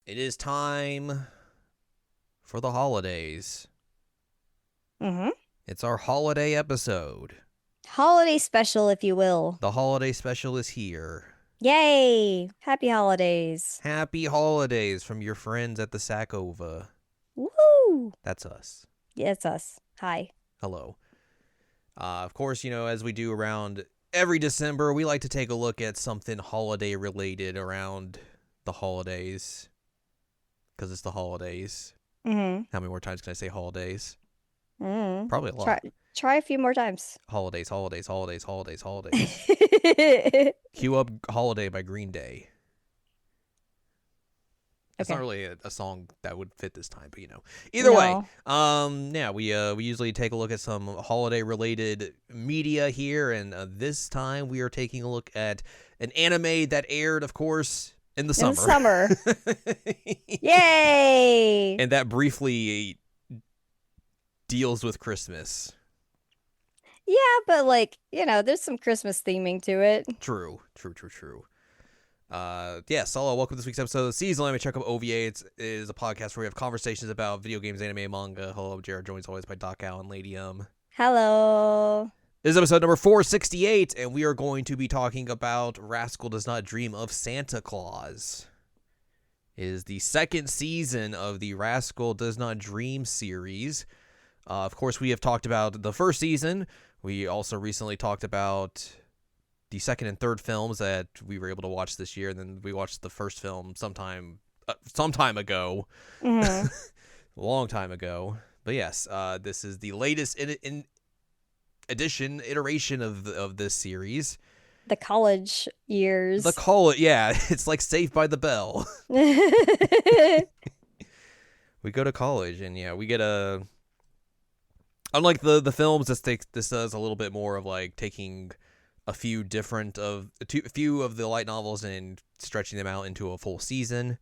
It is time for the holidays. Mm-hmm. It's our holiday episode. Holiday special, if you will. The holiday special is here. Yay! Happy holidays. Happy holidays from your friends at the OVA. Woo! That's us. Yeah, it's us. Hi. Hello. Of course, as we do around every December, we like to take a look at something holiday related around the holidays. Because it's the holidays. Mm-hmm. How many more times can I say holidays? Mm-hmm. Probably a Try lot. try a few more times. Holidays, holidays, holidays, holidays, holidays. Cue up Holiday by Green Day. It's not Okay. really a song that would fit this time, but Either way, No. yeah, we usually take a look at some holiday related media here, and this time we are taking a look at an anime that aired, of course, in the In the summer. summer. Yay! And that briefly deals with Christmas. Yeah, but there's some Christmas theming to it. True. Yeah, Solo, welcome to this week's episode of Seasonal Anime Checkup OVA. It is a podcast where we have conversations about video games, anime, and manga. Hello, Jared, joined as always by Doc Al and Lady Hello. This is episode number 468, and we are going to be talking about Rascal Does Not Dream of Santa Claus. It is the second season of the Rascal Does Not Dream series. Of course, we have talked about the first season. We also recently talked about the second and third films that we were able to watch this year, and then we watched the first film sometime ago, Mm-hmm. a long time ago. But yes, this is the latest in iteration of this series. The college years. Yeah, it's like Saved by the Bell. We go to college, and yeah, we get a. Unlike the films, this does a little bit more of like taking a few of the light novels and stretching them out into a full season.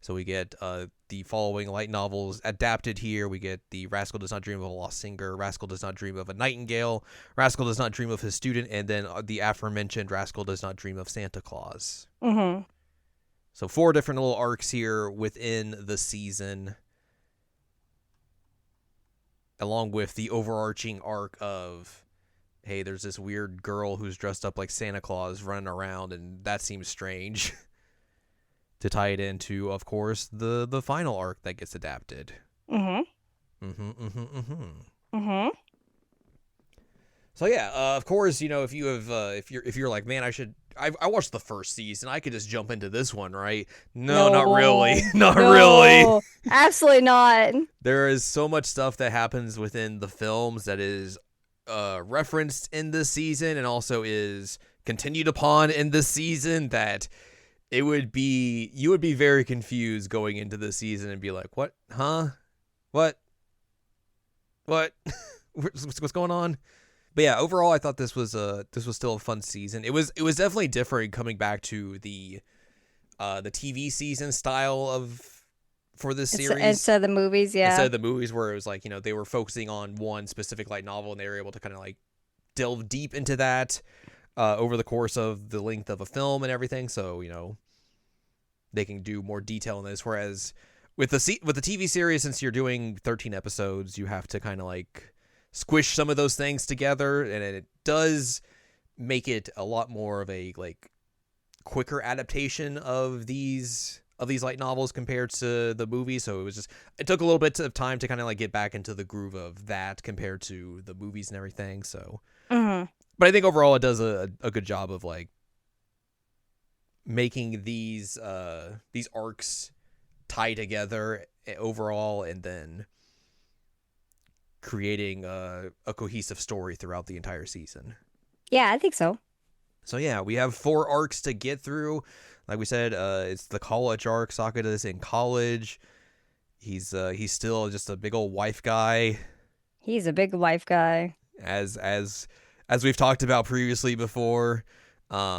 So we get the following light novels adapted here. We get the Rascal Does Not Dream of a Lost Singer, Rascal Does Not Dream of a Nightingale, Rascal Does Not Dream of His Student, and then the aforementioned Rascal Does Not Dream of Santa Claus. Mm-hmm. So 4 different little arcs here within the season, along with the overarching arc of, hey, there's this weird girl who's dressed up like Santa Claus running around, and that seems strange. To tie it into, of course, the final arc that gets adapted. Mm-hmm. Mm-hmm. So yeah, of course, if you have, if you're like, man, I watched the first season, I could just jump into this one, right? No, not really, not really. Absolutely not. There is so much stuff that happens within the films that is referenced in this season, and also is continued upon in this season, that you would be very confused going into the season and be like, what? Huh? What? What's going on? But yeah, overall, I thought this was still a fun season. It was definitely different coming back to the TV season style for this series. Instead of the movies, yeah. Instead of the movies, where it was like, they were focusing on one specific light novel, and they were able to kind of like delve deep into that over the course of the length of a film and everything. So they can do more detail in this. Whereas with the TV series, since you're doing 13 episodes, you have to kind of like squish some of those things together, and it does make it a lot more of a like quicker adaptation of these light novels compared to the movie. So it took a little bit of time to kind of like get back into the groove of that compared to the movies and everything. So, Mm-hmm. but I think overall it does a good job of like making these arcs tie together overall, and then creating a cohesive story throughout the entire season. Yeah, I think so. So yeah, we have 4 arcs to get through. Like we said, it's the college arc. Sakura's in college. He's still just a big old wife guy, He's a big wife guy. as we've talked about previously before.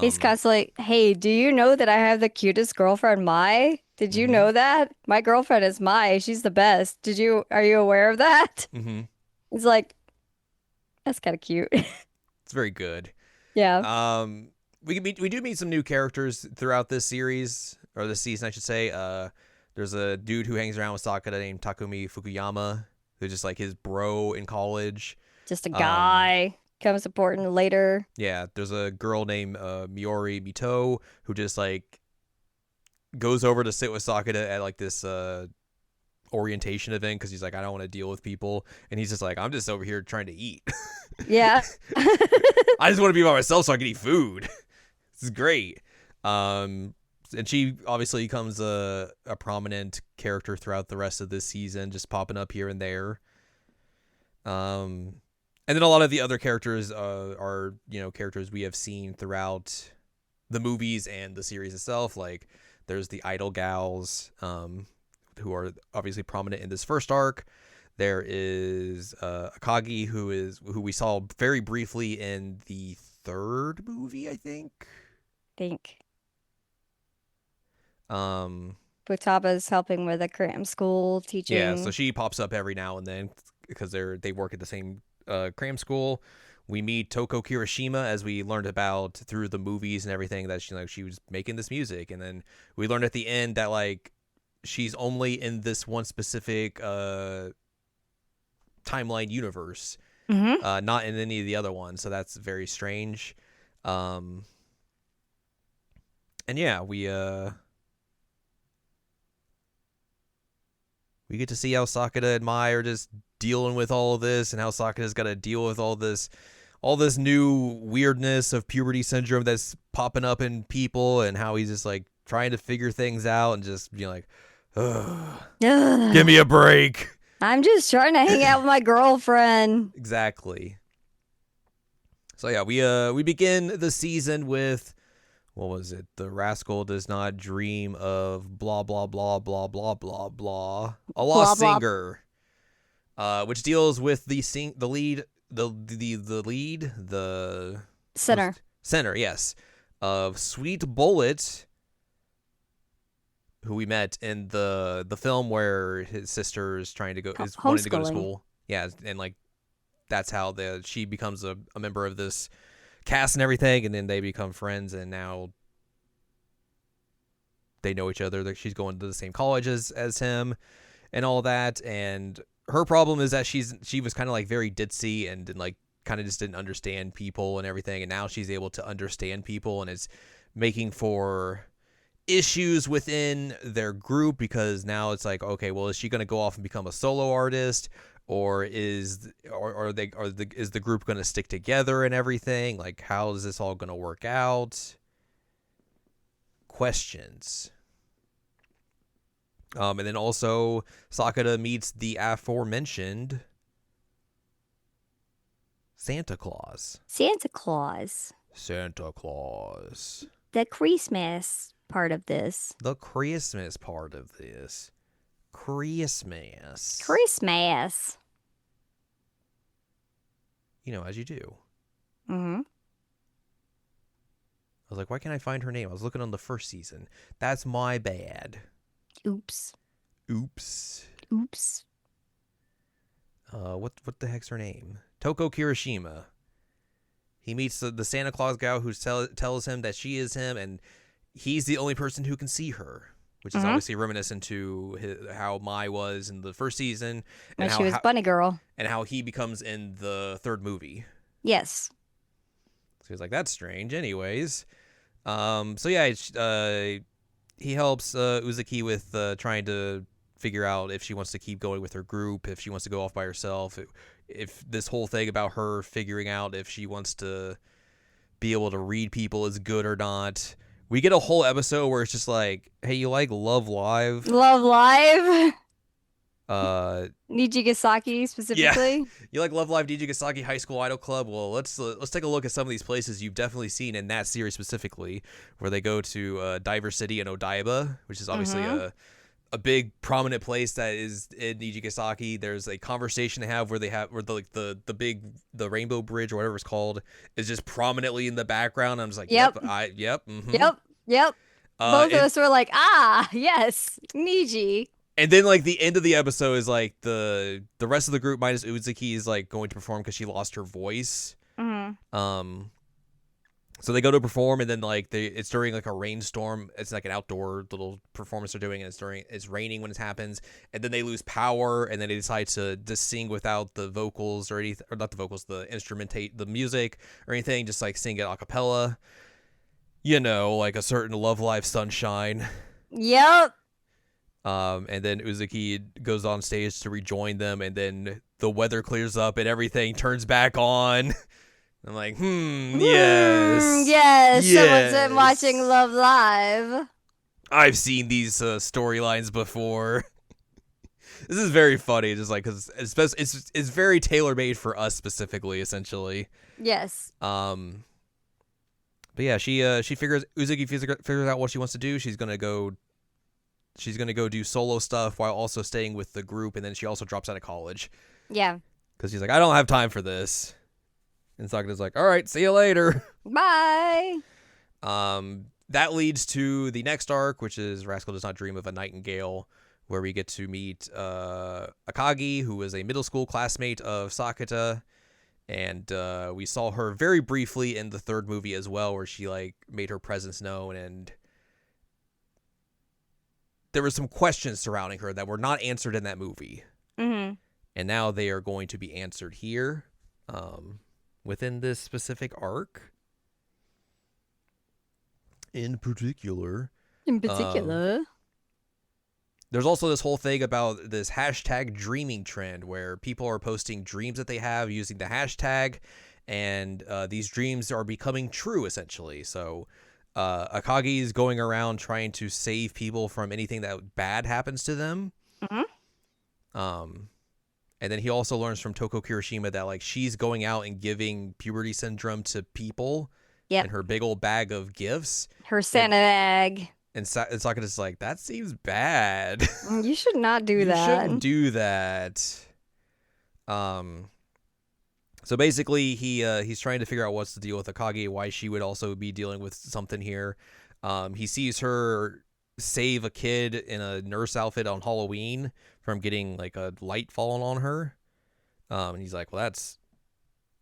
He's constantly, hey, do you know that I have the cutest girlfriend, Mai? Did you Mhm. know that? My girlfriend is Mai. She's the best. Are you aware of that? Mhm. He's like, that's kind of cute. It's very good. Yeah. We do meet some new characters throughout this series, or this season, I should say. There's a dude who hangs around with Sakura named Takumi Fukuyama, who's just like his bro in college. Just a Um, guy comes important later. yeah, there's a girl named Miori Mito who just like goes over to sit with Sakura at like this orientation event because he's like, I don't want to deal with people, and he's just like, I'm just over here trying to eat. Yeah. I just want to be by myself so I can eat food. This is great. And she obviously becomes a prominent character throughout the rest of this season, just popping up here and there. And then a lot of the other characters are, characters we have seen throughout the movies and the series itself. Like there's the Idol Gals, who are obviously prominent in this first arc. There is Akagi, who we saw very briefly in the third movie, I think. Think Um, Futaba's helping with a cram school yeah, so teaching. she pops up every now and then because they work at the same cram school. We meet Toko Kirishima, as we learned about through the movies and everything, that she was making this music, and then we learned at the end that like she's only in this one specific timeline universe, Hmm. not in any of the other ones. So that's very strange. And yeah, we get to see how Sakura and Mai are just dealing with all of this, and how Sakura's got to deal with all this new weirdness of puberty syndrome that's popping up in people, and how he's just like trying to figure things out and just being like, ugh, give me a break. I'm just trying to hang out with my girlfriend. Exactly. So yeah, we begin the season with, what was it? The Rascal does not dream of blah blah blah blah blah blah blah. A lost Blah blah singer, which deals with the center. center, yes, of Sweet Bullet, who we met in the film where his sister is trying to go is wanting to go to Homeschooling. school. Yeah, and like that's how she becomes a member of this cast and everything, and then they become friends, and now they know each other. She's going to the same college as him and all that, and her problem is that she was kind of like very ditzy and like kind of just didn't understand people and everything, and now she's able to understand people, and is making for issues within their group, because now it's like, okay, well, is she going to go off and become a solo artist, or is the group going to stick together and everything? Like, how is this all going to work out? Questions. And then also Sakura meets the aforementioned Santa Claus. Santa Claus. Santa Claus. The Christmas part of this. The Christmas part of this. Christmas. Christmas. As you do. Mm-hmm. I was like, why can't I find her name? I was looking on the first season. That's my bad. Oops. Oops. Oops. What the heck's her name? Toko Kirishima. He meets the Santa Claus gal who tells him that she is him, and he's the only person who can see her, which is obviously reminiscent to how Mai was in the first season, And she was Bunny Girl. and how he becomes in the third movie. Yes. So he's like, that's strange. Anyways, so yeah, he helps Uzuki with trying to figure out if she wants to keep going with her group, if she wants to go off by herself, if this whole thing about her figuring out if she wants to be able to read people is good or not. We get a whole episode where it's just like, hey, you like Love Live? Love Live. Yeah, Nijigasaki specifically. you like Love Live, Nijigasaki High School Idol Club? Well, let's take a look at some of these places you've definitely seen in that series specifically, where they go to Diver City and Odaiba, which is obviously a big prominent place that is in Nijigasaki. There's a conversation they have where the Rainbow Bridge or whatever it's called is just prominently in the background. I'm just like, Yep. yep, mm-hmm. Yep. Both of us were like, yes, Niji. And then like the end of the episode is like the rest of the group minus Uzuki is like going to perform because she lost her voice. Mm-hmm. So they go to perform, and then like it's during like a rainstorm. It's like an outdoor little performance they're doing, and it's raining when it happens. And then they lose power, and then they decide to just sing without the vocals or anything, or not the vocals, the instrumentate, the music or anything. Just like sing it a cappella. Like a certain Love Live Sunshine. Yep. And then Uzuki goes on stage to rejoin them, and then the weather clears up and everything turns back on. I'm like, yes. Yes. Someone's been Yes. watching Love Live. I've seen these storylines before. This is very funny, just like because it's very tailor made for us specifically, essentially. Yes. But yeah, Uzuki figures out what she wants to do. She's gonna go do solo stuff while also staying with the group, and then she also drops out of college. Yeah. Because she's like, I don't have time for this. And Sakura's like, all right, see you later. Bye. That leads to the next arc, which is Rascal Does Not Dream of a Nightingale, where we get to meet Akagi, who is a middle school classmate of Sakata. And we saw her very briefly in the third movie as well, where she like made her presence known, and there were some questions surrounding her that were not answered in that movie. Mm-hmm. And now they are going to be answered here. Within this specific arc. In particular, there's also this whole thing about this hashtag dreaming trend where people are posting dreams that they have using the hashtag, and these dreams are becoming true, essentially. So Akagi is going around trying to save people from anything that bad happens to them. Mm-hmm. And then he also learns from Toko Kirishima that like she's going out and giving puberty syndrome to people. Yep. In her big old bag of gifts. Her Santa egg. And Sakura's like, that seems bad. You should not do that. You shouldn't do that. So basically, he's trying to figure out what's the deal with Akagi, why she would also be dealing with something here. He sees her save a kid in a nurse outfit on Halloween from getting like a light falling on her. And he's like, well,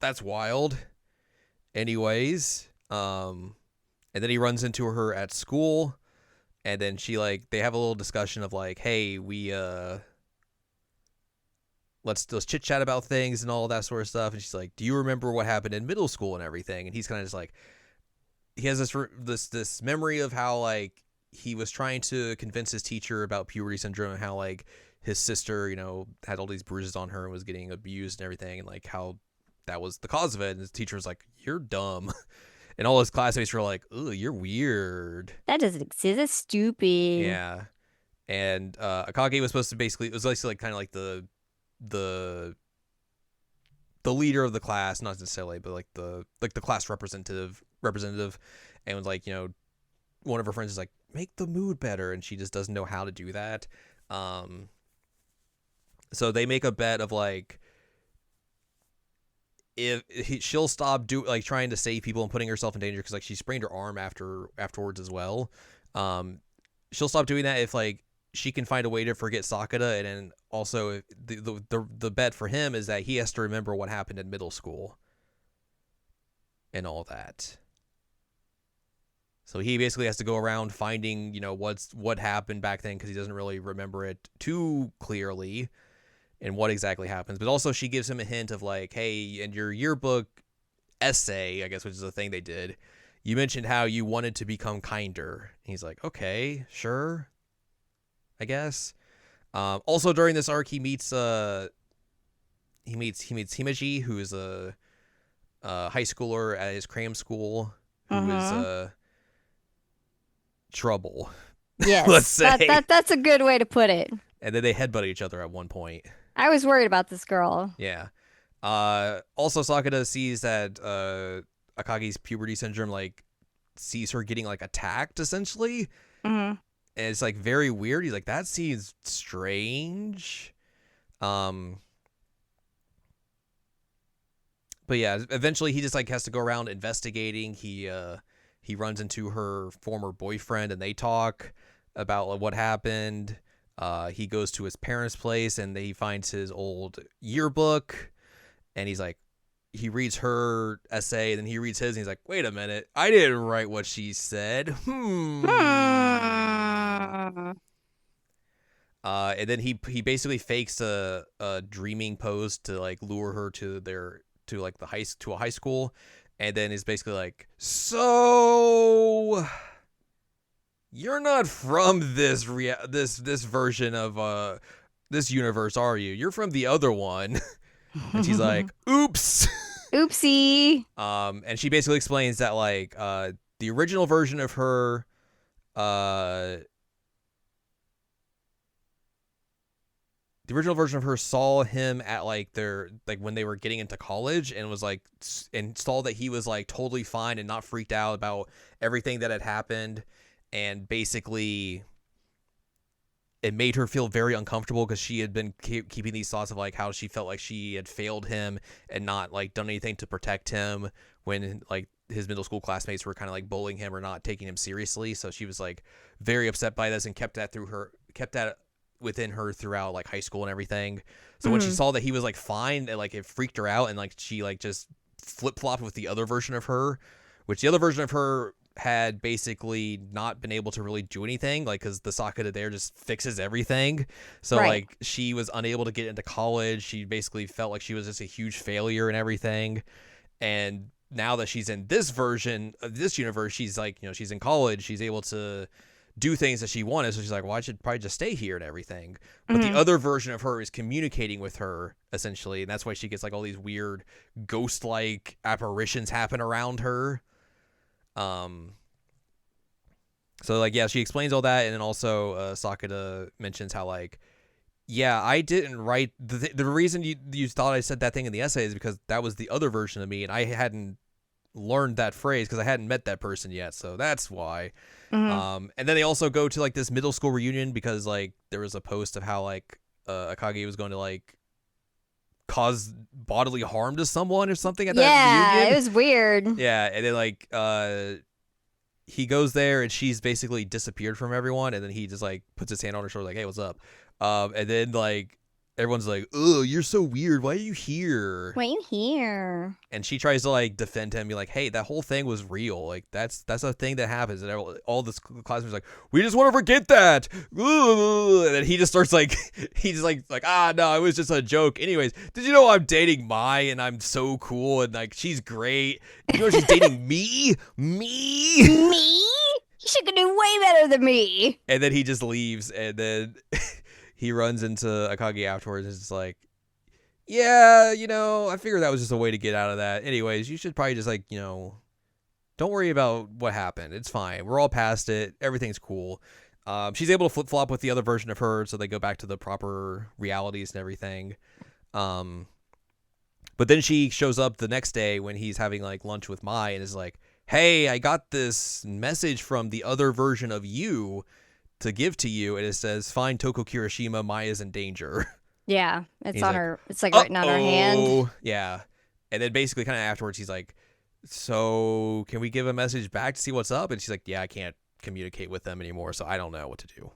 that's wild. Anyways, and then he runs into her at school, and then they have a little discussion of like, hey, we let's chit chat about things and all that sort of stuff. And she's like, do you remember what happened in middle school and everything? And he's kind of just like, he has this memory of how like he was trying to convince his teacher about puberty syndrome and how like his sister, had all these bruises on her and was getting abused and everything, and like how that was the cause of it. And his teacher was like, you're dumb. And all his classmates were like, "Ooh, you're weird. That doesn't exist. That's stupid." Yeah. And Akagi was supposed to basically, it was like kind of like the leader of the class, not necessarily, but like the class representative, and was like, one of her friends is like, make the mood better, and she just doesn't know how to do that. So they make a bet of like, she'll stop trying to save people and putting herself in danger, because like she sprained her arm afterwards as well. She'll stop doing that if like she can find a way to forget Sakata, and then also the bet for him is that he has to remember what happened in middle school and all that. So he basically has to go around finding what happened back then, because he doesn't really remember it too clearly. And what exactly happens. But also she gives him a hint of like, hey, in your yearbook essay, I guess, which is a thing they did, you mentioned how you wanted to become kinder. And he's like, okay, sure, I guess. Also during this arc, he meets Himeji, who is a high schooler at his cram school, who is trouble. Yes, let's say. That's a good way to put it. And then they headbutt each other at one point. I was worried about this girl. Yeah. Also, Sakata sees that Akagi's puberty syndrome like sees her getting like attacked, essentially. Mm-hmm. And it's like very weird. He's like, that seems strange. But yeah, eventually he just like has to go around investigating. He runs into her former boyfriend, and they talk about like, what happened. He goes to his parents' place, and he finds his old yearbook, and he's like, he reads her essay, and then he reads his, and he's like, wait a minute, I didn't write what she said. Hmm. And then he basically fakes a dreaming pose to like lure her to like to a high school, and then is basically like, so you're not from this this version of this universe, are you? You're from the other one. And she's like, oops. Oopsie. And she basically explains that like the original version of her uh saw him at like their like when they were getting into college, and was like and saw that he was like totally fine and not freaked out about everything that had happened, and basically it made her feel very uncomfortable because she had been keeping these thoughts of like how she felt like she had failed him and not like done anything to protect him when like his middle school classmates were kind of like bullying him or not taking him seriously. So she was like very upset by this and kept that within her throughout like high school and everything. So when she saw that he was like fine, it freaked her out, and like she like just flip-flopped with the other version of her, which the other version of her had basically not been able to really do anything, like because the Sakura there just fixes everything. So like she was unable to get into college. She basically felt like she was just a huge failure and everything. And now that she's in this version of this universe, she's like, she's in college, she's able to do things that she wanted. So she's like, well, I should probably just stay here and everything. But the other version of her is communicating with her essentially, and that's why she gets like all these weird ghost-like apparitions happen around her. So like, yeah, she explains all that, and then also Sakura mentions how like, yeah, I didn't write the reason you thought I said that thing in the essay is because that was the other version of me, and I hadn't learned that phrase because I hadn't met that person yet, so that's why. And then they also go to like this middle school reunion because like there was a post of how like Akagi was going to like cause bodily harm to someone or something at that reunion. Yeah, it was weird. Yeah, and then like he goes there and she's basically disappeared from everyone, and then he just like puts his hand on her shoulder like, hey, what's up? And then like everyone's like, oh, you're so weird, why are you here? Why are you here? And she tries to like defend him, be like, hey, that whole thing was real, like that's a thing that happens. And all this classmates like, we just want to forget that. And then he just starts like he's like no, it was just a joke. Anyways, did you know I'm dating Mai and I'm so cool and like she's great? You know she's dating me? Me? She could do way better than me. And then he just leaves, and then he runs into Akagi afterwards and is like, yeah, I figured that was just a way to get out of that. Anyways, you should probably just like, don't worry about what happened. It's fine. We're all past it. Everything's cool. She's able to flip-flop with the other version of her, so they go back to the proper realities and everything. But then she shows up the next day when he's having like lunch with Mai and is like, hey, I got this message from the other version of you to give to you, and it says, find Toko Kirishima, Mai is in danger. Yeah, it's he's on like, her. It's like written on her hand. Yeah. And then basically kind of afterwards he's like, so can we give a message back to see what's up? And she's like, yeah, I can't communicate with them anymore, so I don't know what to do.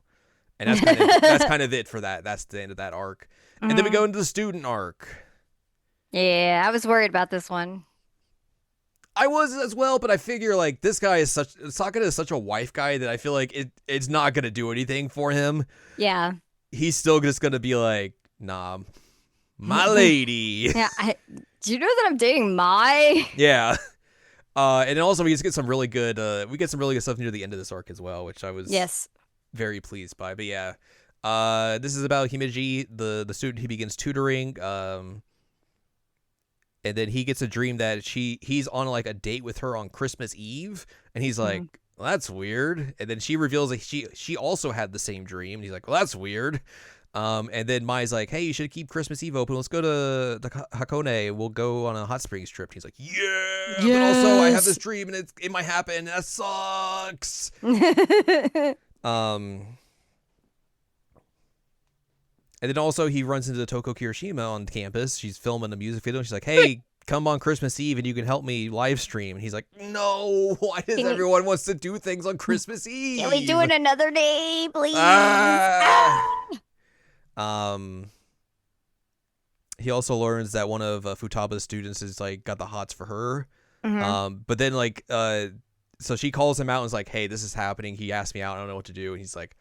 And that's kind of it for that. That's the end of that arc. And then we go into the student arc. Yeah, I was worried about this one. I was as well, but I figure like this guy is Sakura is such a wife guy that I feel like it's not gonna do anything for him. Yeah. He's still just gonna be like, nah, my lady. Yeah. Do you know that I'm dating Mai? Yeah. And then also we just get some really good stuff near the end of this arc as well, which I was very pleased by. But yeah, this is about Himeji, the student he begins tutoring. And then he gets a dream that he's on like a date with her on Christmas Eve, and he's like, well, that's weird. And then she reveals that she also had the same dream. And he's like, well, that's weird. And then Mai's like, hey, you should keep Christmas Eve open. Let's go to the Hakone. We'll go on a hot springs trip. And he's like, yeah, but also I have this dream and it might happen. That sucks. And then also he runs into Toko Kirishima on campus. She's filming a music video. And she's like, hey, come on Christmas Eve and you can help me live stream. And he's like, no, why does everyone wants to do things on Christmas Eve? Can we do it another day, please? And he also learns that one of Futaba's students is like got the hots for her. Mm-hmm. But then like so she calls him out and is like, "Hey, this is happening. He asked me out. I don't know what to do." And he's like,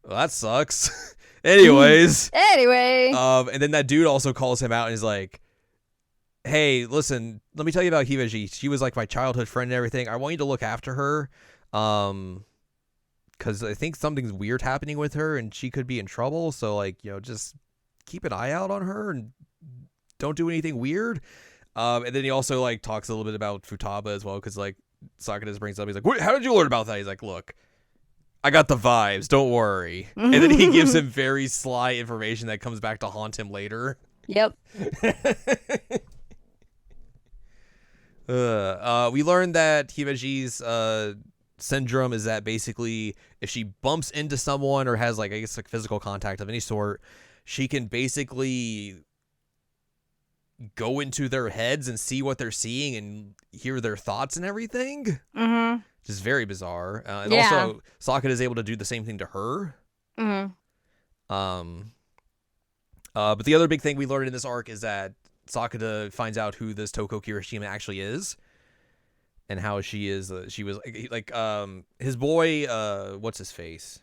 "Well, that sucks." Anyways, Anyway. and then that dude also calls him out and is like, "Hey, listen, let me tell you about Hibaji. She was like my childhood friend and everything. I want you to look after her, because I think something's weird happening with her and she could be in trouble. So like, just keep an eye out on her and don't do anything weird." And then he also like talks a little bit about Futaba as well, because like Sakura brings up, he's like, "How did you learn about that?" He's like, "Look, I got the vibes. Don't worry." And then he gives him very sly information that comes back to haunt him later. Yep. We learned that Hibaji's syndrome is that basically if she bumps into someone or has like, I guess, like physical contact of any sort, she can basically go into their heads and see what they're seeing and hear their thoughts and everything. Mm-hmm. Which is very bizarre. And Yeah. also Sakura is able to do the same thing to her. Mm-hmm. But the other big thing we learned in this arc is that Sakura finds out who this Toko Kirishima actually is, and how she is. She was like his boy. What's his face?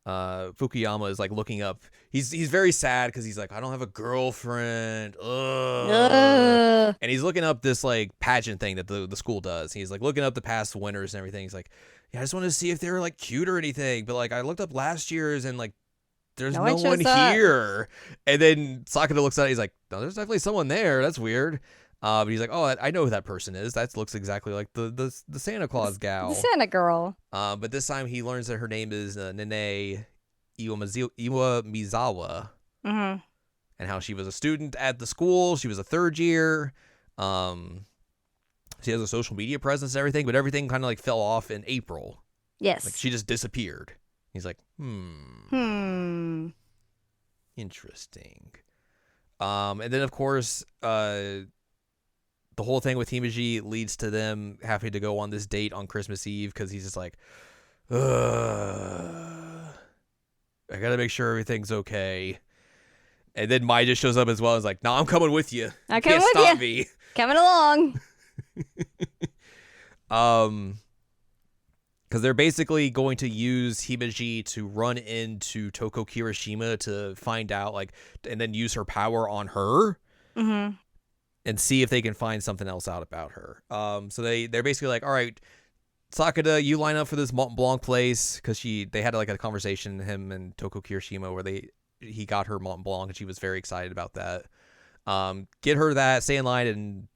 Fukuyama is like looking up. He's very sad because he's like, I don't have a girlfriend. Ugh. And he's looking up this like pageant thing that the school does. He's like looking up the past winners and everything. He's like, yeah, I just wanted to see if they were like cute or anything. But like I looked up last year's and like there's no one here. And then Sakura looks at it. He's like, no, there's definitely someone there. That's weird. But he's like, oh, I know who that person is. That looks exactly like the Santa Claus gal. The Santa girl. But this time he learns that her name is Nene Iwamizawa. Mm-hmm. And how she was a student at the school. She was a third year. She has a social media presence and everything, but everything kind of like fell off in April. Yes. Like she just disappeared. He's like, interesting. And then of course, the whole thing with Himeji leads to them having to go on this date on Christmas Eve because he's just like, I gotta make sure everything's okay. And then Mai just shows up as well and is like, nah, I'm coming with you. You can't stop me. Coming along. Because they're basically going to use Himeji to run into Toko Kirishima to find out, like, and then use her power on her. Mm-hmm. And see if they can find something else out about her. So they're basically like, all right, Sakura, you line up for this Mont Blanc place, because they had like a conversation, him and Toko Kirishima, where he got her Mont Blanc and she was very excited about that. Get her that, stay in line, and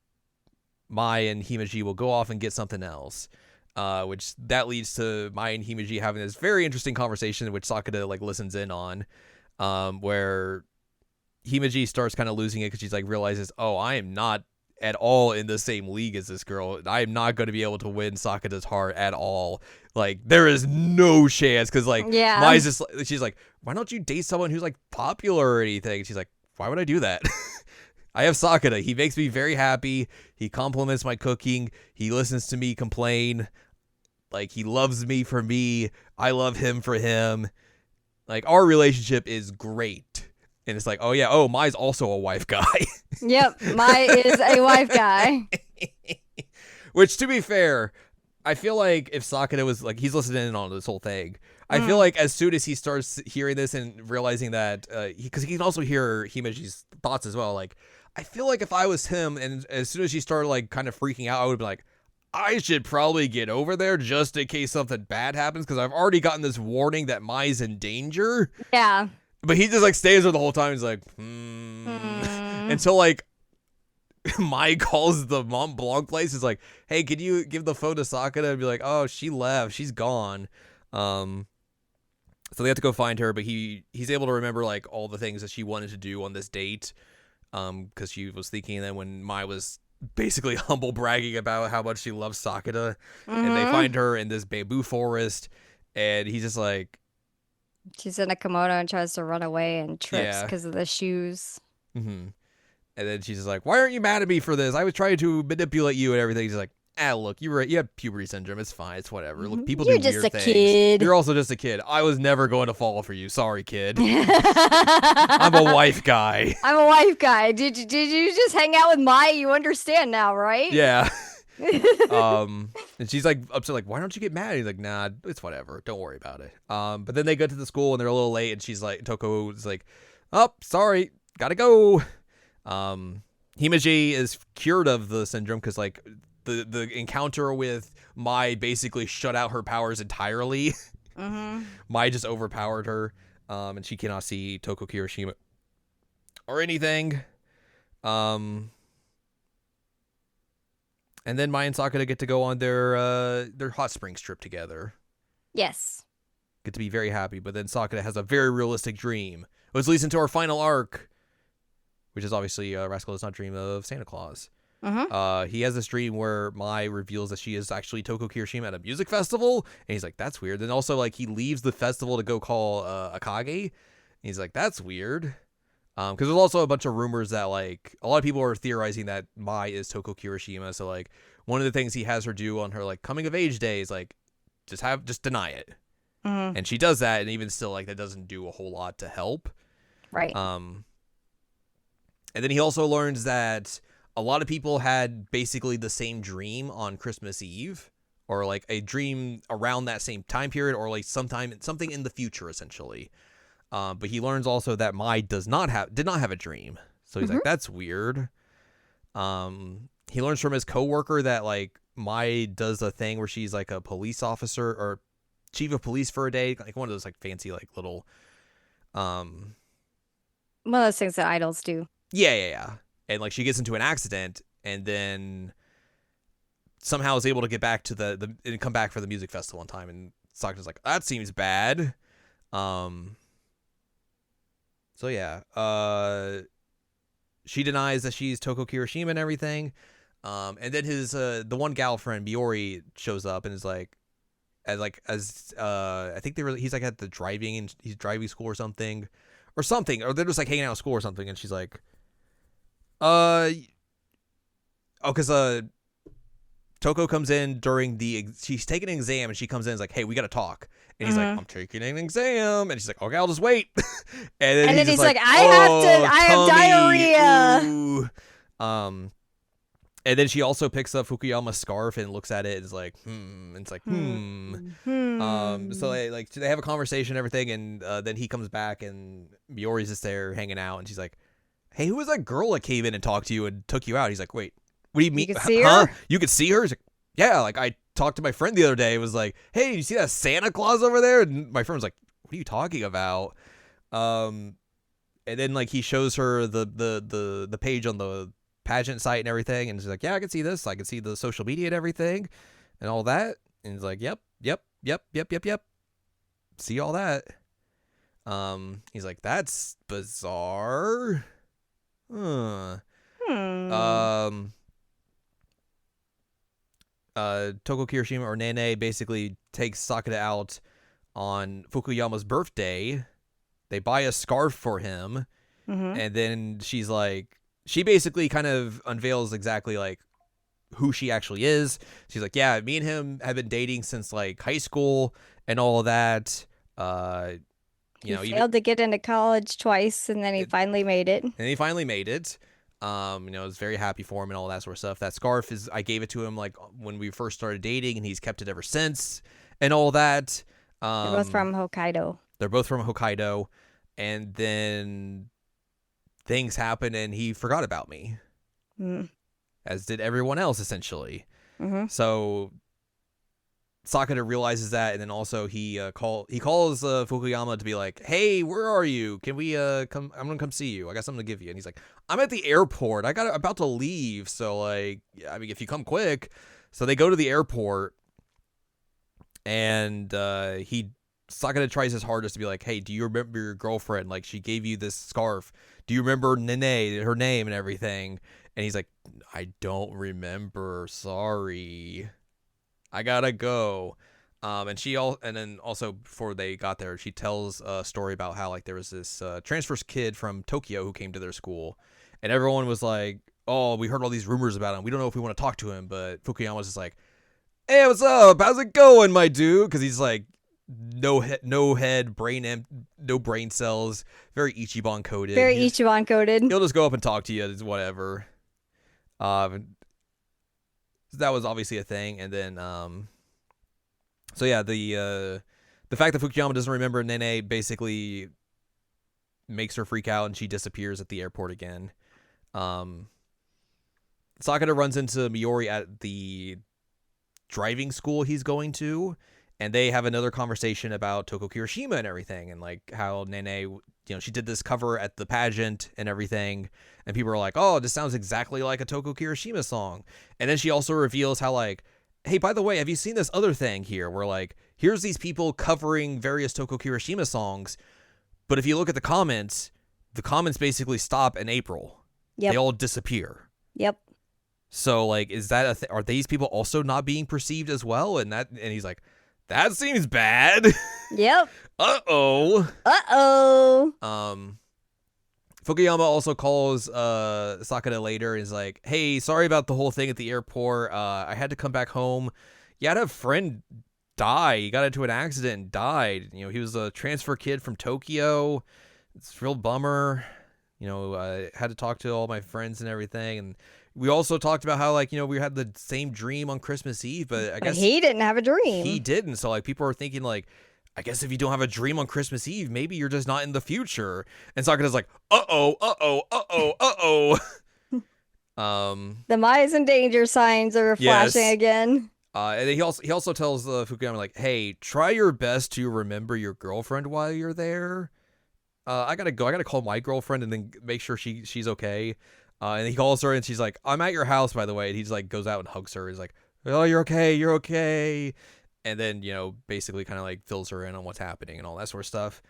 Mai and Himeji will go off and get something else. Which that leads to Mai and Himeji having this very interesting conversation, which Sakura like listens in on, where Himeji starts kind of losing it because she's like realizes, oh, I am not at all in the same league as this girl. I am not going to be able to win Sakura's heart at all. Like there is no chance because like Mai's just she's like, why don't you date someone who's like popular or anything? She's like, why would I do that? I have Sakura. He makes me very happy. He compliments my cooking. He listens to me complain. Like he loves me for me. I love him for him. Like our relationship is great. And it's like, oh yeah, Mai's also a wife guy. Yep, Mai is a wife guy. Which, to be fair, I feel like if Sakura was like, he's listening in on this whole thing. I feel like as soon as he starts hearing this and realizing that, because he can also hear Himeji's thoughts as well. Like, I feel like if I was him, and as soon as she started like kind of freaking out, I would be like, I should probably get over there just in case something bad happens, because I've already gotten this warning that Mai's in danger. Yeah. But he just like stays there the whole time. He's like, until like Mai calls the Mont Blanc place. Is like, hey, can you give the phone to Sakura and be like, oh, she left, she's gone. So they have to go find her, but he's able to remember like all the things that she wanted to do on this date. Because she was thinking that when Mai was basically humble bragging about how much she loves Sakura, and they find her in this bamboo forest, and he's just like, she's in a kimono and tries to run away and trips because of the shoes. And then she's just like, why aren't you mad at me for this? I was trying to manipulate you and everything. He's like, look, you have puberty syndrome. It's fine. It's whatever. Look, people do You're just weird a things. kid. You're also just a kid. I was never going to fall for you. Sorry, kid. I'm a I'm wife guy. a wife guy. Did you just hang out with Mai? You understand now, right? Yeah. And she's like upset, like, why don't you get mad? He's like, nah, it's whatever. Don't worry about it. But then they go to the school and they're a little late, and she's like, Toko's like, oh, sorry, gotta go. Himeji is cured of the syndrome because like the encounter with Mai basically shut out her powers entirely. Mai just overpowered her, and she cannot see Toko Kirishima or anything. And then Mai and Sakura get to go on their hot springs trip together. Yes. Get to be very happy, but then Sakura has a very realistic dream, which leads into our final arc, which is obviously Rascal does not dream of Santa Claus. He has this dream where Mai reveals that she is actually Toko Kirishima at a music festival, and he's like, that's weird. Then also like he leaves the festival to go call Akage, and he's like, that's weird. Because there's also a bunch of rumors that like a lot of people are theorizing that Mai is Toko Kirishima. So like one of the things he has her do on her like coming of age day is like just deny it, and she does that, and even still like that doesn't do a whole lot to help. Right. And then he also learns that a lot of people had basically the same dream on Christmas Eve, or like a dream around that same time period, or like something in the future essentially. But he learns also that Mai did not have a dream. So he's like, that's weird. He learns from his coworker that like Mai does a thing where she's like a police officer or chief of police for a day, like one of those like fancy like little One of those things that idols do. Yeah. And like she gets into an accident and then somehow is able to get back to and come back for the music festival on time, and Sakura's like, that seems bad. So yeah, she denies that she's Toko Kirishima and everything. And then his the one gal friend Biori shows up and is like, I think he's like at the driving school or something, or they're just like hanging out at school or something, and she's like, because Toko comes in during she's taking an exam, and she comes in and is like, hey, we gotta talk. And he's like, I'm taking an exam. And she's like, okay, I'll just wait. and then he's like, I have diarrhea. Ooh. And then she also picks up Fukuyama's scarf and looks at it and is like, And it's like, So they have a conversation and everything. And then he comes back and Miori's just there hanging out. And she's like, hey, who was that girl that came in and talked to you and took you out? He's like, wait, what do you mean? You could see her? You could see her? He's like, yeah, like I talked to my friend the other day. It was like, hey, you see that Santa Claus over there? And my friend was like, what are you talking about? And then like he shows her the page on the pageant site and everything, and she's like, yeah, I can see this. I can see the social media and everything and all that. And he's like, yep. See all that. He's like, that's bizarre. Toko Kirishima or Nene basically takes Sakura out on Fukuyama's birthday. They buy a scarf for him, and then she basically kind of unveils exactly like who she actually is. She's like, yeah, me and him have been dating since like high school and all of that. He failed to get into college twice, and then he finally made it. I was very happy for him and all that sort of stuff. That scarf I gave it to him like when we first started dating, and he's kept it ever since and all that. They're both from Hokkaido. And then things happened and he forgot about me. As did everyone else, essentially. So Sakura realizes that, and then also he calls Fukuyama to be like, hey, where are you? Can we come? I'm gonna come see you. I got something to give you. And he's like, I'm at the airport. About to leave. So like, I mean, if you come quick. So they go to the airport, and Sakura tries his hardest to be like, hey, do you remember your girlfriend? Like, she gave you this scarf. Do you remember Nene, her name and everything? And he's like, I don't remember. Sorry. I gotta go. And then also before they got there, she tells a story about how like there was this transfer kid from Tokyo who came to their school, and everyone was like, oh, we heard all these rumors about him. We don't know if we want to talk to him. But Fukuyama's just like, hey, what's up? How's it going, my dude? Because he's like, no head, no brain cells, very Ichiban coded. Very Ichiban coded. He'll just go up and talk to you, whatever. That was obviously a thing, and then so yeah, the fact that Fukuyama doesn't remember Nene basically makes her freak out, and she disappears at the airport again. Sakura runs into Miori at the driving school he's going to, and they have another conversation about Toko Kirishima and everything, and like how Nene, she did this cover at the pageant and everything, and people are like, oh, this sounds exactly like a Toko Kirishima song. And then she also reveals how, like, hey, by the way, have you seen this other thing here where, like, here's these people covering various Toko Kirishima songs, but if you look at the comments basically stop in April. Yep. They all disappear. Yep. So, like, is that are these people also not being perceived as well? And he's like, that seems bad. Yep. Uh-oh. Fukuyama also calls Sakura later and is like, hey, sorry about the whole thing at the airport. I had to come back home. You had a friend die. He got into an accident and died. He was a transfer kid from Tokyo. It's a real bummer. I had to talk to all my friends and everything. And we also talked about how, like, we had the same dream on Christmas Eve, but I guess he didn't have a dream. He didn't. So, like, people are thinking, like, I guess if you don't have a dream on Christmas Eve, maybe you're just not in the future. And Sakura's like, uh-oh. The Maya's in danger signs are flashing again. And then he also tells Fukuyama, like, hey, try your best to remember your girlfriend while you're there. I gotta go. I gotta call my girlfriend and then make sure she's okay. And he calls her and she's like, I'm at your house, by the way. And he's like, goes out and hugs her. He's like, oh, you're okay. And then, basically kind of like fills her in on what's happening and all that sort of stuff.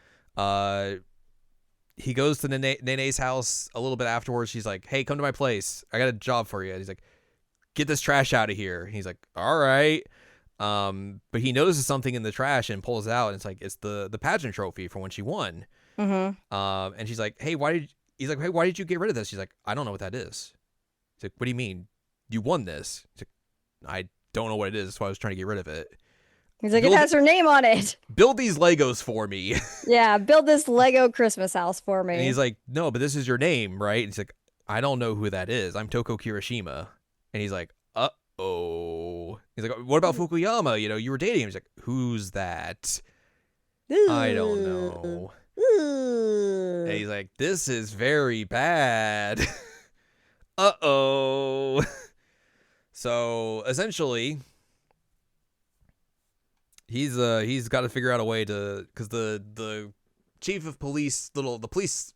He goes to Nene's house a little bit afterwards. She's like, hey, come to my place. I got a job for you. And he's like, get this trash out of here. And he's like, all right. But he notices something in the trash and pulls it out. And it's like, it's the pageant trophy for when she won. Mm-hmm. And she's like, hey, why did you get rid of this? She's like, I don't know what that is. He's like, what do you mean? You won this? He's like, I don't know what it is. That's why I was trying to get rid of it. He's like, it has her name on it. Build these Legos for me. Yeah, build this Lego Christmas house for me. And he's like, no, but this is your name, right? And he's like, I don't know who that is. I'm Toko Kirishima. And he's like, uh-oh. He's like, what about Fukuyama? You were dating him. He's like, who's that? Ooh. I don't know. Ooh. And he's like, this is very bad. Uh-oh. So, essentially, he's got to figure out a way to, because the chief of police, the police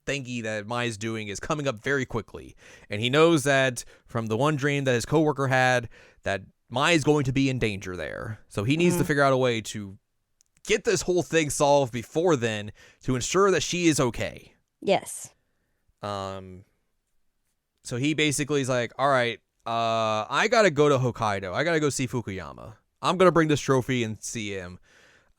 thingy that Mai's doing is coming up very quickly, and he knows that from the one dream that his coworker had that Mai is going to be in danger there, so he needs to figure out a way to get this whole thing solved before then to ensure that she is okay. Yes. So he basically is like, all right, I gotta go to Hokkaido. I gotta go see Fukuyama. I'm gonna bring this trophy and see him.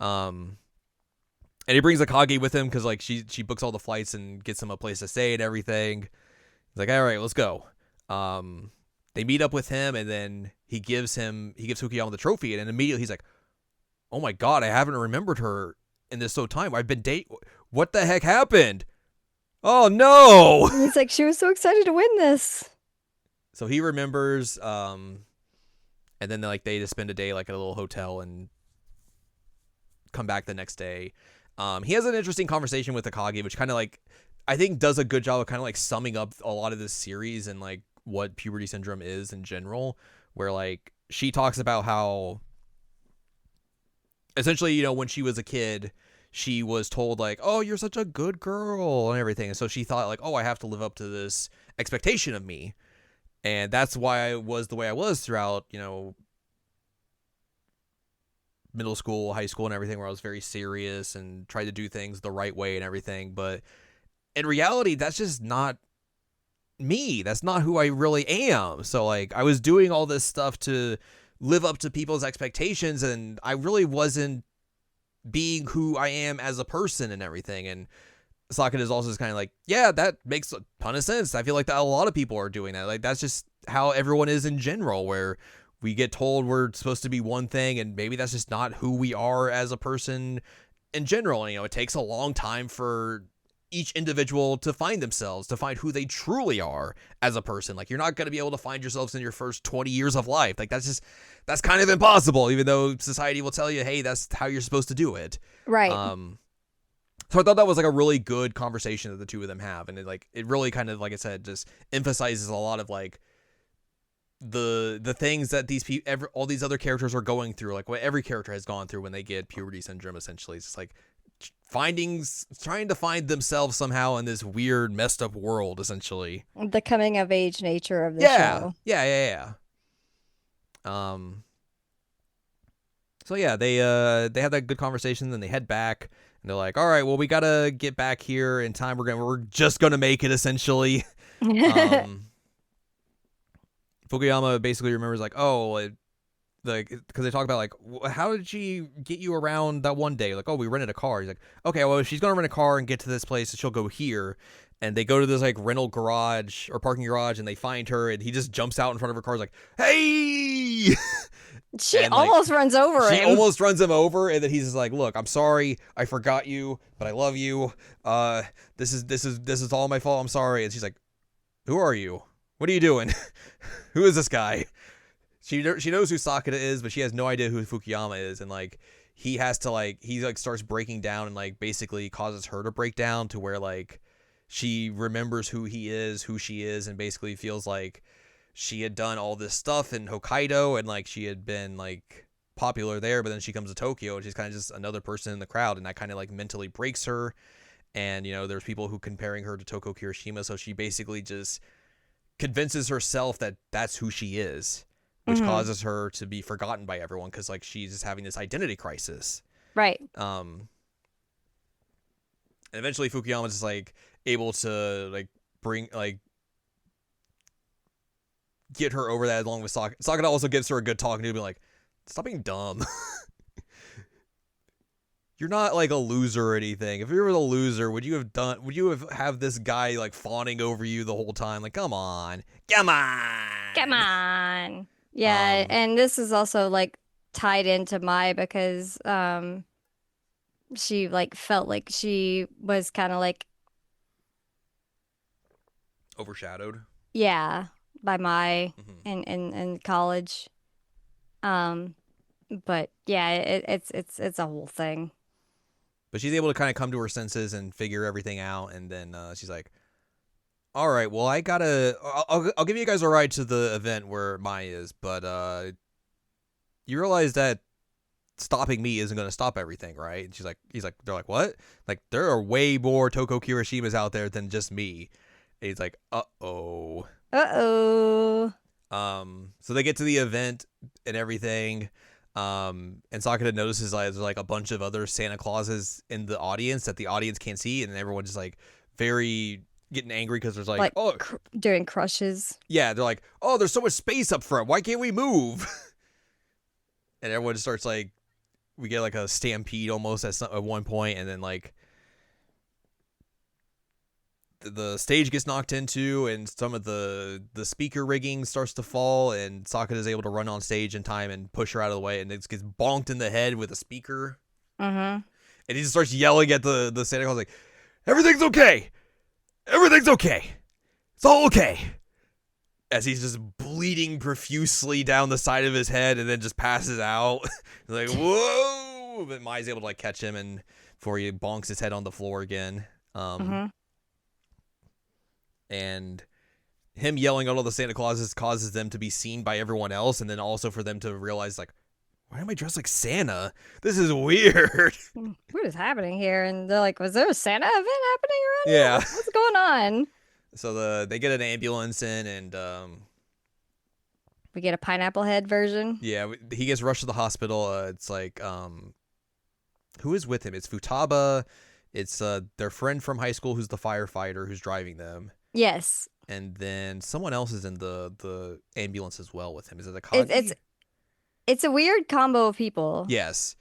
And he brings Akagi with him because, like, she books all the flights and gets him a place to stay and everything. He's like, all right, let's go. They meet up with him, and then he gives Fukuyama the trophy, and then immediately he's like, oh my god, I haven't remembered her in this time. I've been what the heck happened? Oh no! He's like, she was so excited to win this. So he remembers, and then they just spend a day like at a little hotel and come back the next day. He has an interesting conversation with Akagi, which kind of like, I think does a good job of kind of like summing up a lot of this series and like what puberty syndrome is in general, where like she talks about how essentially, when she was a kid, she was told like, oh, you're such a good girl and everything. And so she thought like, oh, I have to live up to this expectation of me. And that's why I was the way I was throughout, middle school, high school and everything, where I was very serious and tried to do things the right way and everything. But in reality, that's just not me. That's not who I really am. So like I was doing all this stuff to live up to people's expectations, and I really wasn't being who I am as a person and everything. And Sakura is also just kind of like, yeah, that makes a ton of sense. I feel like that a lot of people are doing that. Like, that's just how everyone is in general, where we get told we're supposed to be one thing, and maybe that's just not who we are as a person in general. And, it takes a long time for each individual to find themselves, to find who they truly are as a person. Like, you're not going to be able to find yourselves in your first 20 years of life. Like, that's kind of impossible, even though society will tell you, hey, that's how you're supposed to do it. Right. So I thought that was like a really good conversation that the two of them have. And it really kind of, like I said, just emphasizes a lot of like the things that these people, all these other characters are going through, like what every character has gone through when they get puberty syndrome. Essentially, it's just like trying to find themselves somehow in this weird, messed up world. Essentially, the coming of age nature of the show. Yeah. So yeah, they have that good conversation. Then they head back, and they're like, "All right, well, we gotta get back here in time. We're just gonna make it." Essentially, Fukuyama basically remembers like, oh, like, because they talk about like, how did she get you around that one day? Like, oh, we rented a car. He's like, okay, well, if she's gonna rent a car and get to this place, she'll go here. And they go to this like rental garage or parking garage, and they find her, and he just jumps out in front of her car. He's like, hey. She and, almost runs over him. She almost runs him over, and then he's just like, "Look, I'm sorry, I forgot you, but I love you. This is all my fault. I'm sorry." And she's like, "Who are you? What are you doing? Who is this guy?" She knows who Sakura is, but she has no idea who Fukuyama is, and like he starts breaking down, and like basically causes her to break down to where like she remembers who he is, who she is, and basically feels like she had done all this stuff in Hokkaido, and like she had been like popular there, but then she comes to Tokyo and she's kind of just another person in the crowd, and that kind of like mentally breaks her. And there's people who comparing her to Toko Kirishima, so she basically just convinces herself that that's who she is, which causes her to be forgotten by everyone, because like she's just having this identity crisis. Right. And eventually Fukuyama's just like able to like bring like get her over that along with Sakura. Sakura also gives her a good talking to, be like, stop being dumb. You're not like a loser or anything. If you were the loser, would you have this guy like fawning over you the whole time? Like, come on. Yeah, and this is also like tied into Mai, because she like felt like she was kind of like overshadowed. Yeah, by Mai in college. But yeah, it's a whole thing. But she's able to kind of come to her senses and figure everything out, and then she's like, "All right, well, I'll give you guys a ride to the event where Mai is, but you realize that stopping me isn't going to stop everything, right?" And they're like, "What?" Like, there are way more Toko Kirishimas out there than just me. And he's like, "Uh-oh." Uh-oh. So they get to the event and everything. And Sakura notices like there's like a bunch of other Santa Clauses in the audience that the audience can't see, and everyone's just like very getting angry because there's like doing crushes. Yeah, they're like, "Oh, there's so much space up front. Why can't we move?" And everyone just starts like, we get like a stampede almost at one point, and then like the stage gets knocked into, and some of the speaker rigging starts to fall, and Sakura is able to run on stage in time and push her out of the way, and it gets bonked in the head with a speaker. And he just starts yelling at the Santa Claus like, "Everything's okay! Everything's okay! It's all okay!" As he's just bleeding profusely down the side of his head, and then just passes out. Like, whoa! But Mai's able to like catch him, and before he bonks his head on the floor again. And him yelling at all the Santa Clauses causes them to be seen by everyone else, and then also for them to realize, like, why am I dressed like Santa? This is weird. What is happening here? And they're like, was there a Santa event happening around here? What's going on? So they get an ambulance in, and we get a Pineapple Head version. Yeah, he gets rushed to the hospital. It's like, who is with him? It's Futaba. It's their friend from high school who's the firefighter who's driving them. Yes. And then someone else is in the ambulance as well with him. Is it a Kaji? It's a weird combo of people. Yes.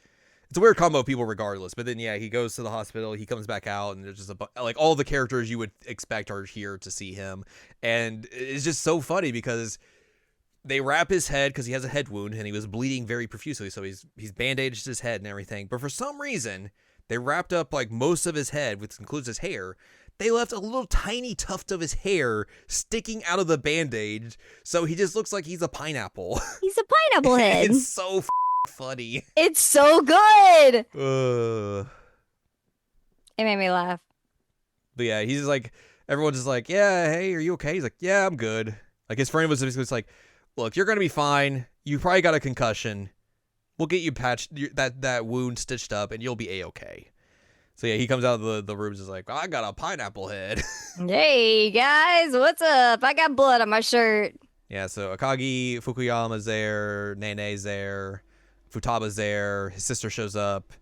it's a weird combo of people regardless. But then yeah, he goes to the hospital, he comes back out, and there's just like all the characters you would expect are here to see him, and it's just so funny because they wrap his head because he has a head wound and he was bleeding very profusely, so he's bandaged his head and everything. But for some reason, they wrapped up like most of his head, which includes his hair. They left a little tiny tuft of his hair sticking out of the bandage, so he just looks like he's a pineapple. He's a pineapple head. It's so funny. It's so good. It made me laugh. But yeah, he's like, everyone's just like, yeah, hey, are you okay? He's like, yeah, I'm good. Like his friend was just like, look, you're gonna be fine. You probably got a concussion. We'll get you patched, that wound stitched up, and you'll be a-okay. So yeah, he comes out of the room just like, I got a pineapple head. Hey guys, what's up? I got blood on my shirt. Yeah, so Akagi Fukuyama's there, Nene's there, Futaba's there, his sister shows up,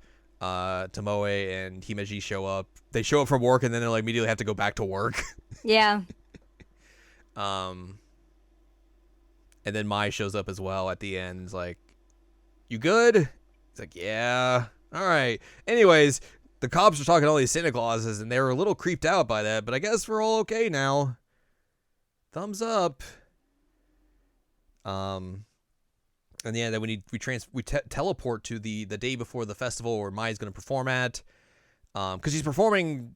Tomoe and Himeji show up. They show up from work and then they like immediately have to go back to work. Yeah. And then Mai shows up as well at the end. It's like, you good? He's like, yeah. All right. Anyways, the cops are talking to all these Santa Clauses, and they were a little creeped out by that, but I guess we're all okay now. Thumbs up. And yeah, then we teleport to the day before the festival where Mai's going to perform at. Because she's performing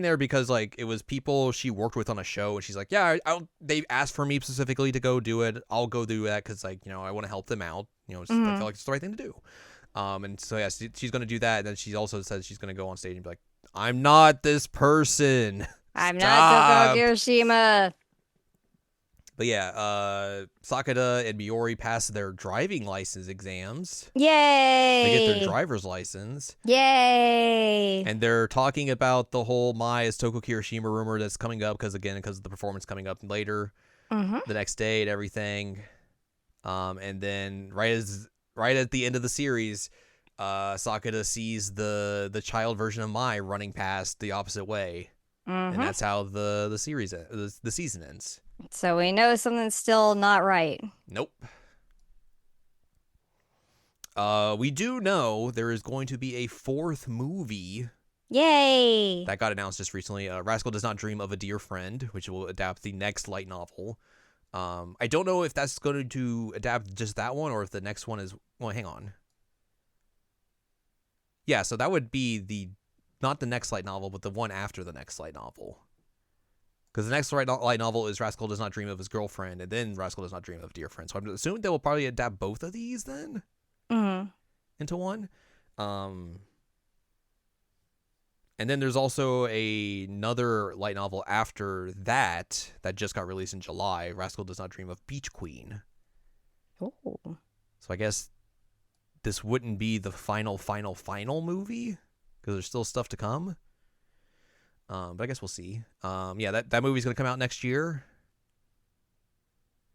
there because like it was people she worked with on a show, and she's like, yeah, they asked for me specifically to go do it. I'll go do that because like, you know, I want to help them out. You know, I feel like it's the right thing to do. And so yeah, she's gonna do that, and then she also says she's gonna go on stage and be like, I'm not this person. I'm not Toko Hiroshima. But yeah, Sakata and Miori pass their driving license exams. Yay! They get their driver's license. Yay! And they're talking about the whole Mai is Toko Hiroshima rumor that's coming up because of the performance coming up later, the next day and everything. And then right at the end of the series, Sakata sees the child version of Mai running past the opposite way, and that's how the season ends. So we know something's still not right. Nope. We do know there is going to be a 4th movie. Yay! That got announced just recently. Rascal Does Not Dream of a Dear Friend, which will adapt the next light novel. I don't know if that's going to adapt just that one or if the next one is... Well, hang on. Yeah, so that would be not the next light novel, but the one after the next light novel. Because the next light novel is Rascal Does Not Dream of His Girlfriend, and then Rascal Does Not Dream of Dear Friend. So I'm assuming they will probably adapt both of these then into one. And then there's also another light novel after that just got released in July. Rascal Does Not Dream of Beach Queen. Oh. So I guess this wouldn't be the final movie because there's still stuff to come. But I guess we'll see. Yeah, that movie's going to come out next year.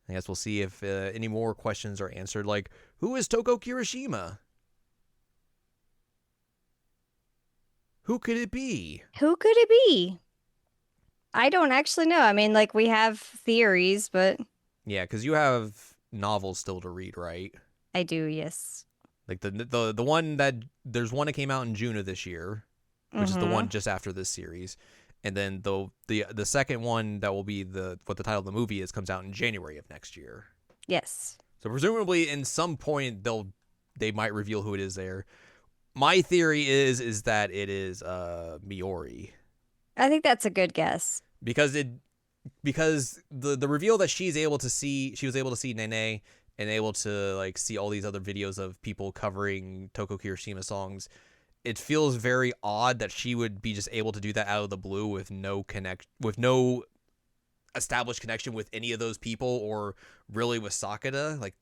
I guess we'll see if any more questions are answered. Like, who is Toko Kirishima? Who could it be? Who could it be? I don't actually know. I mean, like, we have theories, but... Yeah, because you have novels still to read, right? I do, yes. Like, the one that... There's one that came out in June of this year, which is the one just after this series. And then the second one that will be what the title of the movie is comes out in January of next year. Yes. So presumably in some point they might reveal who it is there. My theory is that it is Miori. I think that's a good guess. Because the reveal that she was able to see Nene and able to like see all these other videos of people covering Toko Kirishima songs. It feels very odd that she would be just able to do that out of the blue with no established connection with any of those people or really with Sakata. Like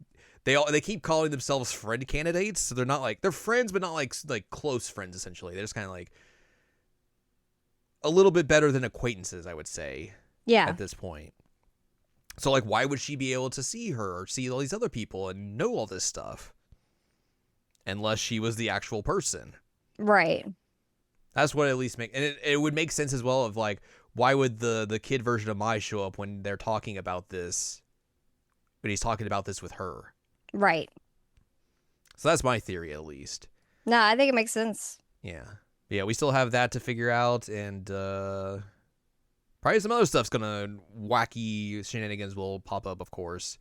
they keep calling themselves friend candidates, so they're not like they're friends, but not like close friends. Essentially, they're just kind of like a little bit better than acquaintances, I would say. Yeah. At this point, so like, why would she be able to see her or see all these other people and know all this stuff unless she was the actual person? Right. That's what at least and it would make sense as well of like, why would the kid version of Mai show up when they're talking about this, when he's talking about this with her? Right. So that's my theory at least. No, I think it makes sense. Yeah, we still have that to figure out, and probably some other stuff's gonna wacky shenanigans will pop up, of course.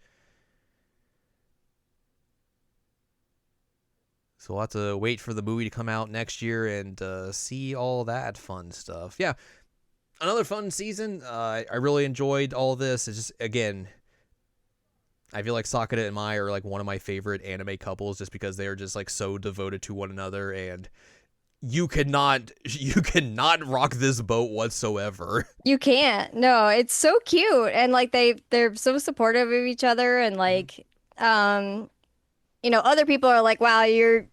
So we'll have to wait for the movie to come out next year and see all that fun stuff. Yeah, another fun season. I really enjoyed all this. It's just, again, I feel like Sakura and Mai are like one of my favorite anime couples just because they are just like so devoted to one another, and you cannot rock this boat whatsoever. You can't. No, it's so cute. And like they're so supportive of each other and like um other people are like, "Wow, you're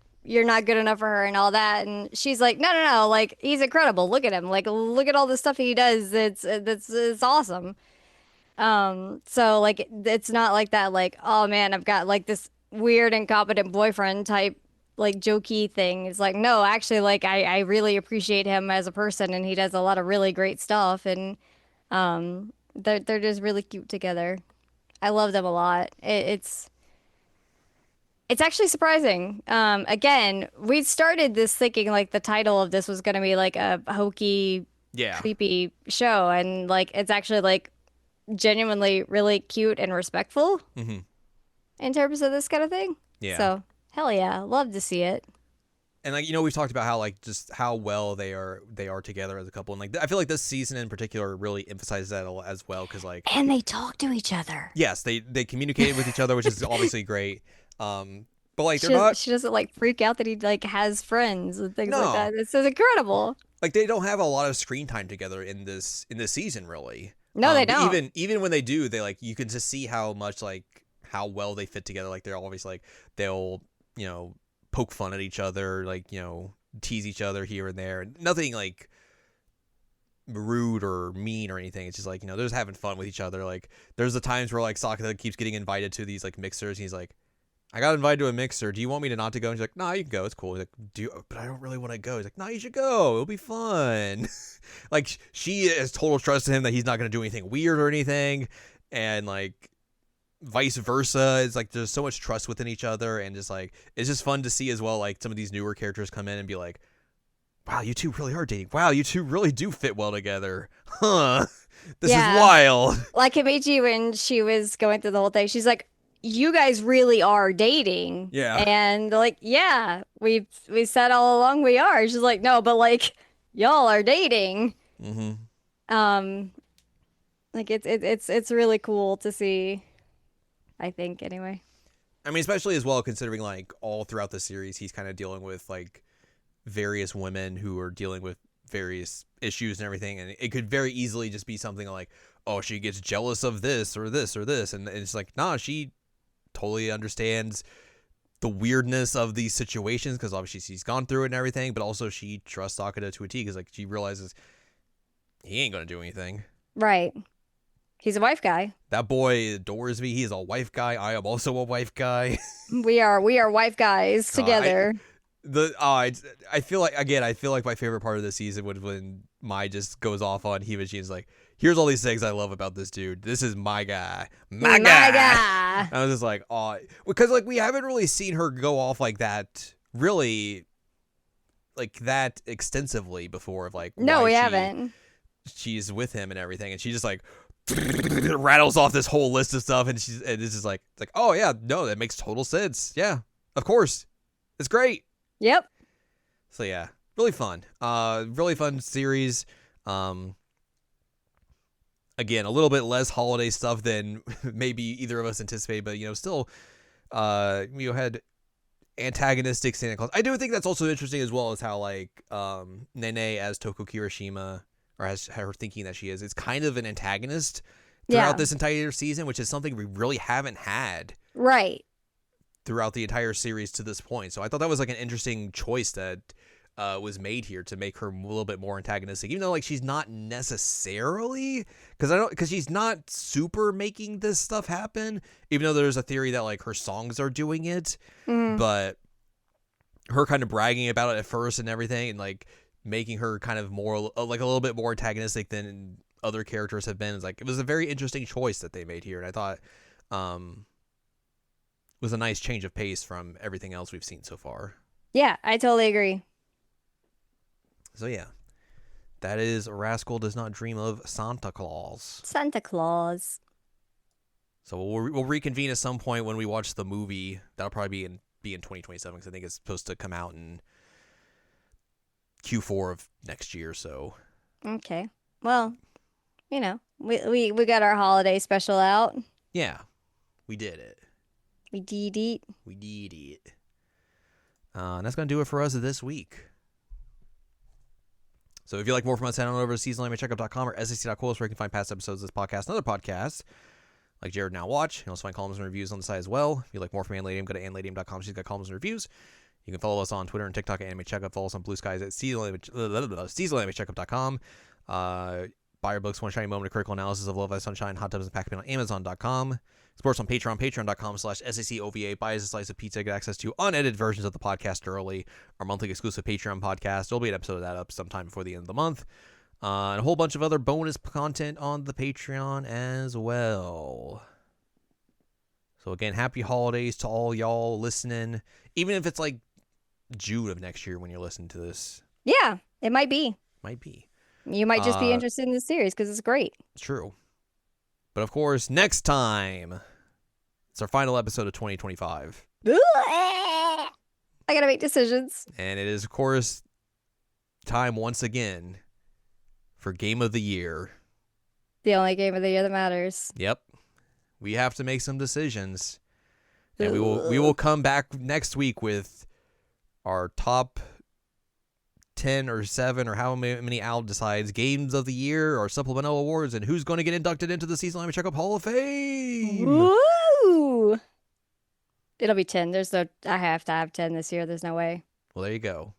not good enough for her," and all that. And she's like, "No, no, no, like he's incredible. Look at him. Like look at all the stuff he does. It's awesome." So like it's not like that like, "Oh man, I've got like this weird incompetent boyfriend type like jokey thing." It's like, "No, actually like I really appreciate him as a person and he does a lot of really great stuff and they're just really cute together. I love them a lot. It's actually surprising. Again, we started this thinking like the title of this was going to be like a hokey, Yeah. creepy show, and like it's actually like genuinely really cute and respectful in terms of this kind of thing. Yeah. So, hell yeah, love to see it. And like, we've talked about how like just how well they are together as a couple, and like I feel like this season in particular really emphasizes that as well, because like, And they talk to each other. yes, they communicated with each other, which is obviously great. But like She doesn't like freak out that he like has friends and things like No, that. This is incredible. like they don't have a lot of screen time together in this season, really. No, they But don't. even when they do, they like, you can just see how much like how well they fit together. Like they're always like, they'll poke fun at each other, like tease each other here and there. Nothing like rude or mean or anything. It's just like, they're just having fun with each other. Like there's the times where like Sakura keeps getting invited to these like mixers, and he's like, "I got invited to a mixer. Do you want me to not to go?" And she's like, "Nah, you can go. It's cool." He's like, but I don't really want to go." He's like, "Nah, you should go. It'll be fun." Like she has total trust in him that he's not going to do anything weird or anything, and like vice versa. It's like there's so much trust within each other, and just like it's just fun to see as well. Like some of these newer characters come in and be like, "Wow, you two really are dating. Wow, you two really do fit well together, huh? This is wild." Like Himichi, when she was going through the whole thing, she's like, "You guys really are dating." Yeah. And they're like, "Yeah, we said all along we are." She's like, "No, but like y'all are dating." Um, like it's really cool to see, I think anyway. I mean, especially as well considering like all throughout the series he's kind of dealing with like various women who are dealing with various issues and everything, and it could very easily just be something like, "Oh, she gets jealous of this or this or this," and it's like, nah, she totally understands the weirdness of these situations because obviously she's gone through it and everything, but also she trusts Sakura to a T because like she realizes he ain't gonna do anything. Right. He's a wife guy. That boy adores me. He is a wife guy. I am also a wife guy. We are wife guys together. I feel like, again, I feel like my favorite part of the season was when Mai just goes off on Hibachi and is like, "Here's all these things I love about this dude. This is my guy. My guy." I was just like, oh, because like we haven't really seen her go off like that, really, like that extensively before. Of like, no, we haven't. She's with him and everything, and she just like rattles off this whole list of stuff, and it's just like, it's like, oh yeah, no, that makes total sense. Yeah, of course, it's great. Yep. So yeah, really fun. Really fun series. Again, a little bit less holiday stuff than maybe either of us anticipated, but still, you had antagonistic Santa Claus. I do think that's also interesting as well as how like Nene as Toko Kirishima, or as her thinking that she is, it's kind of an antagonist throughout this entire season, which is something we really haven't had. Right. Throughout the entire series to this point. So I thought that was like an interesting choice that was made here to make her a little bit more antagonistic, even though like she's not necessarily, because she's not super making this stuff happen, even though there's a theory that like her songs are doing it, but her kind of bragging about it at first and everything, and like making her kind of more like a little bit more antagonistic than other characters have been, is like, it was a very interesting choice that they made here, and I thought was a nice change of pace from everything else we've seen so far. Yeah, I totally agree. So yeah, that is Rascal Does Not Dream of Santa Claus. Santa Claus. So we'll reconvene at some point when we watch the movie. That'll probably be in 2027 because I think it's supposed to come out in Q4 of next year. So Okay. Well, we got our holiday special out. yeah, we did it. We did it. We did it. And that's gonna do it for us this week. So if you like more from us, head on over to seasonalanimecheckup.com or sec.coolest where you can find past episodes of this podcast and other podcasts like Jared Now Watch. You can also find columns and reviews on the site as well. If you like more from Anladium, go to anladium.com. She's got columns and reviews. You can follow us on Twitter and TikTok at Anime Checkup. Follow us on Blue Skies at seasonalanimecheckup.com. Buy your books, One Shiny Moment, a critical analysis of Love, Ice, Sunshine, Hot Tubs, and Pac-Man on Amazon.com. Support us on Patreon, patreon.com/SACOVA. Buy us a slice of pizza, get access to unedited versions of the podcast early. Our monthly exclusive Patreon podcast. There'll be an episode of that up sometime before the end of the month. And a whole bunch of other bonus content on the Patreon as well. So again, happy holidays to all y'all listening. Even if it's like June of next year when you're listening to this. Yeah, it might be. Might be. You might just be interested in this series because it's great. It's true. But of course, next time, it's our final episode of 2025. I gotta make decisions. And it is, of course, time once again for Game of the Year. The only game of the year that matters. Yep. We have to make some decisions. And we will come back next week with our top 10 or 7 or how many Al decides games of the year or supplemental awards and who's going to get inducted into the Season Anime Checkup Hall of Fame. Woo! It'll be 10. I have to have 10 this year. There's no way. Well, there you go.